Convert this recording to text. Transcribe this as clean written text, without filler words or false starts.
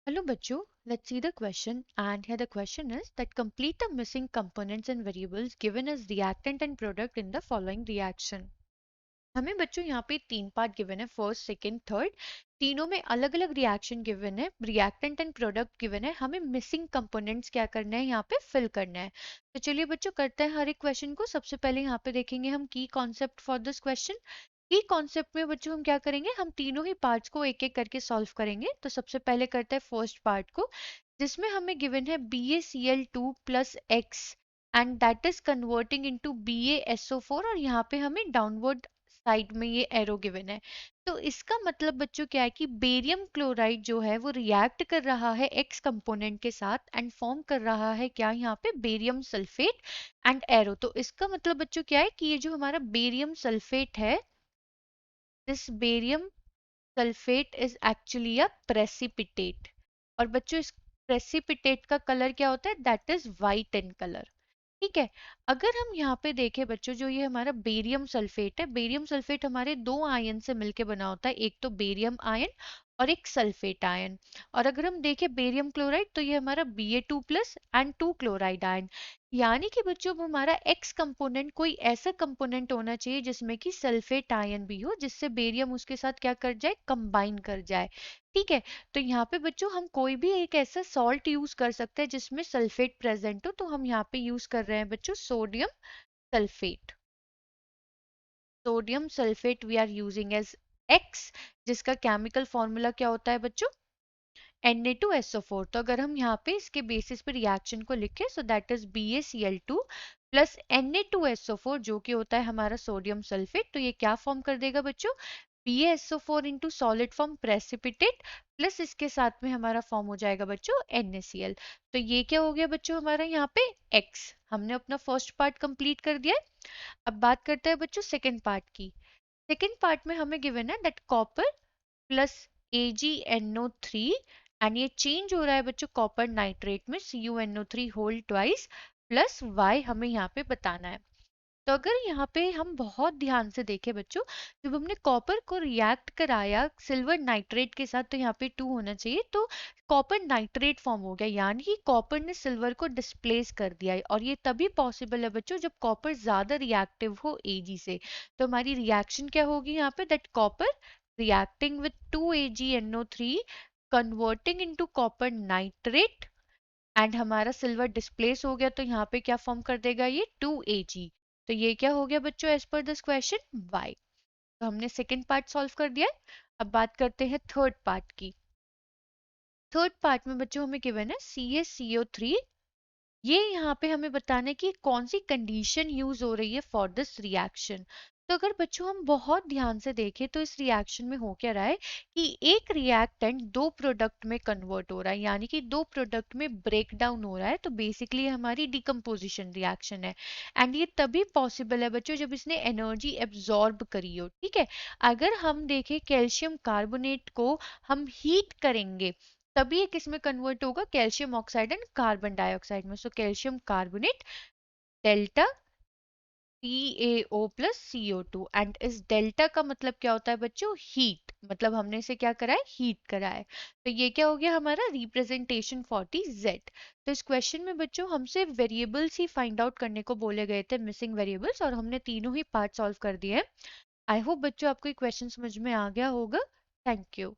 Hello bachcho, let's see the question, and here the question is that complete the missing components and variables given as reactant and product in the following reaction. हमें बच्चों यहाँ पे तीन part given है, first second third, तीनों में अलग अलग रिएक्शन गिवन है, रिएक्टेंट एंड प्रोडक्ट गिवन है, हमें मिसिंग कंपोनेंट्स क्या करना है यहाँ पे फिल करना है। तो चलिए बच्चों करते हैं हर एक क्वेश्चन को। सबसे पहले यहाँ पे देखेंगे हम की कॉन्सेप्ट फॉर दिस क्वेश्चन। की कॉन्सेप्ट में बच्चों हम क्या करेंगे, हम तीनों ही पार्ट्स को एक एक करके सॉल्व करेंगे। तो सबसे पहले करते हैं फर्स्ट पार्ट को, जिसमें हमें गिवन है BaCl2 plus x and that is converting into BaSO4 और यहाँ पे हमें डाउनवर्ड साइड में ये एरो गिवन है। तो इसका मतलब बच्चों क्या है कि बेरियम क्लोराइड जो है वो रिएक्ट कर रहा है एक्स कंपोनेंट के साथ एंड फॉर्म कर रहा है क्या यहाँ पे बेरियम सल्फेट एंड एरो। तो इसका मतलब बच्चों क्या है कि ये जो हमारा बेरियम सल्फेट है, this barium sulphate is actually a precipitate. और बच्चों इस प्रेसिपिटेट का कलर क्या होता है, that is white in colour. ठीक है। अगर हम यहाँ पे देखें बच्चों, जो ये हमारा बेरियम सल्फेट है, बेरियम सल्फेट हमारे दो आयन से मिलके बना होता है, एक तो बेरियम आयन और एक सल्फेट आयन। और अगर हम देखें बेरियम क्लोराइड, तो ये हमारा Ba2 plus and 2 chloride ion. यानी कि बच्चों हमारा एक्स कंपोनेंट कोई ऐसा कंपोनेंट होना चाहिए जिसमें कि सल्फेट आयन भी हो, जिससे बेरियम उसके साथ क्या कर जाए, कंबाइन कर जाए। ठीक है। तो यहाँ पे बच्चों हम कोई भी एक ऐसा सॉल्ट यूज कर सकते हैं जिसमें सल्फेट प्रेजेंट हो। तो हम यहाँ पे यूज कर रहे हैं बच्चों sodium sulphate. Sodium sulphate we are using as X, जिसका केमिकल फॉर्मूला क्या होता है बच्चों, Na2SO4। तो अगर हम यहाँ पे इसके बेसिस पे रिएक्शन को लिखें, so that is BaCl2 plus Na2SO4 जो कि होता है हमारा सोडियम सल्फेट। तो ये क्या फॉर्म कर देगा बच्चों, BaSO4 into solid form precipitate plus इसके साथ में हमारा फॉर्म हो जाएगा बच्चों NaCl। तो ये क्या हो गया बच्चों हमारा यहाँ पे X। हमने अपना फर्स्ट पार्ट कंप्लीट कर दिया है। अब बात करते हैं बच्चों सेकेंड पार्ट की। सेकेंड पार्ट में हमें गिवन है that copper plus AgNO3 and ये चेंज हो रहा है बच्चों कॉपर नाइट्रेट में CuNO3 whole twice plus Y हमें यहाँ पे बताना है। तो अगर यहाँ पे हम बहुत ध्यान से देखें बच्चों, जब हमने कॉपर को रिएक्ट कराया सिल्वर नाइट्रेट के साथ, तो यहाँ पे 2 होना चाहिए, तो कॉपर नाइट्रेट फॉर्म हो गया, यानी कि कॉपर ने सिल्वर को डिस्प्लेस कर दिया है। और ये तभी पॉसिबल है बच्चों जब कॉपर ज्यादा रिएक्टिव हो Ag से। तो हमारी रिएक्शन क्या होगी यहाँ पे, that copper reacting with 2AgNO3 converting into copper nitrate and हमारा सिल्वर डिस्प्लेस हो गया, तो यहाँ पे क्या फॉर्म कर देगा ये 2Ag। तो ये क्या हो गया बच्चों as per this question Y। तो हमने सेकेंड पार्ट सॉल्व कर दिया है। अब बात करते हैं थर्ड पार्ट की। थर्ड पार्ट में बच्चों हमें गिवन है CaCO3। ये यहाँ पे हमें बताना है कि कौन सी कंडीशन यूज हो रही है फॉर दिस रिएक्शन। तो अगर बच्चों हम बहुत ध्यान से देखें तो इस रिएक्शन में हो क्या रहा है कि एक रिएक्टेंट दो प्रोडक्ट में कन्वर्ट हो रहा है, यानी कि दो प्रोडक्ट में ब्रेक डाउन हो रहा है। तो बेसिकली हमारी डिकम्पोजिशन रिएक्शन है एंड ये तभी पॉसिबल है बच्चों जब इसने एनर्जी एब्जॉर्ब करी हो। ठीक है। अगर हम देखें कैल्शियम कार्बोनेट को हम हीट करेंगे, तभी ये किस में कन्वर्ट होगा, calcium oxide and carbon dioxide में। So calcium carbonate delta CaO plus CO2 and इस डेल्टा का मतलब क्या होता है बच्चों, हीट। मतलब हमने इसे क्या करा है, हीट करा है। तो ये क्या हो गया हमारा रिप्रेजेंटेशन 40Z। तो इस क्वेश्चन में बच्चों हमसे वेरिएबल्स ही फाइंड आउट करने को बोले गए थे, मिसिंग वेरिएबल्स, और हमने तीनों ही पार्ट सॉल्व कर दिए हैं। आई होप बच्चों आपको ये क्वेश्चन समझ में आ गया होगा। Thank you.